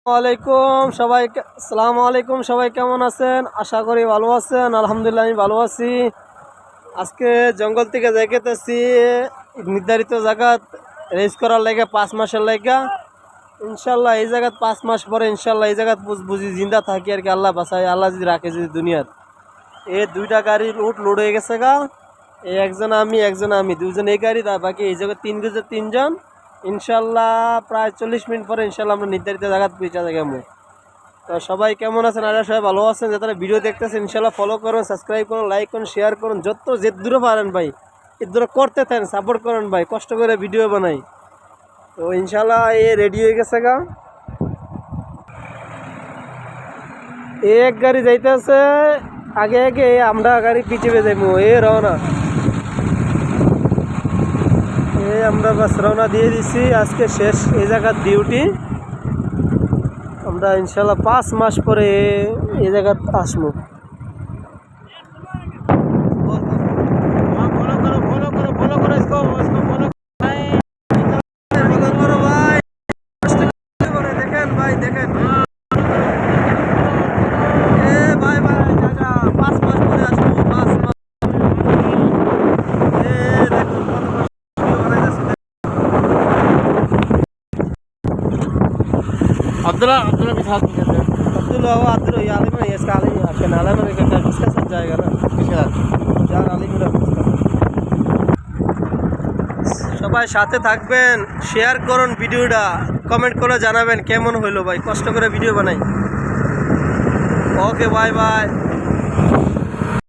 ওয়ালাইকুম সবাই, আসসালামু আলাইকুম। সবাই কেমন আছেন? আশা করি ভালো আছেন। আলহামদুলিল্লাহ আমি ভালো আছি। আজকে জঙ্গল থেকে যাইতেছি নির্ধারিত জায়গা রেস করার লাগে 5 মাসের লাগা। ইনশাল্লাহ এই জায়গা 5 মাস পরে ইনশাল্লাহ এই জায়গা বুঝি জিন্দা থাকি আর কি। আল্লাহ বাসায়, আল্লাহ যদি রাখে যদি দুনিয়ার। এই দুইটা গাড়ি লোড হয়ে গেছে গা। এই একজন আমি দুজন এই গাড়ি, বাকি এই জায়গায় তিনজন। ইনশাল্লাহ প্রায় 40 মিনিট পরে ইনশাল্লাহ আমরা নির্ধারিত জায়গা পৌঁছা যাবো। তো সবাই কেমন আছেন? আর সবাই ভালো আছেন? যারা ভিডিও দেখতেছেন ইনশাল্লাহ ফলো করুন, সাবস্ক্রাইব করুন, লাইক করুন, শেয়ার করুন। যে দূরে পারেন ভাই, এ দূরে করতে থাকেন, সাপোর্ট করেন ভাই, কষ্ট করে ভিডিও বানাই। তো ইনশাল্লাহ এ রেডি হয়ে গেছে গা। এক গাড়ি যাইতেছে আগে আগে, আমরা গাড়ি পিছিয়ে যাইবো। রওনা, আমরা বাস রওনা দিয়ে দিছি। আজকে শেষ এই জায়গার ডিউটি। আমরা ইনশাল্লাহ 5 মাস পরে এই জায়গা আসবো। দেখেন ভাই, দেখেন ভাই ভাই, 5 মাস পরে আসবো। 5 মাস Abdullah के साथ में कहते हैं अब्दुल्ला अब्दुल्ला ये आलिम है, इसका आलिम है नाला में कहता है। किसका साथ जाएगा ना? किसके साथ? যার আলিম সবাই সাথে থাকবেন, শেয়ার করুন ভিডিওটা, কমেন্ট করে জানাবেন কেমন হইলো ভাই। কষ্ট করে ভিডিও বানাই। ওকে, বাই বাই।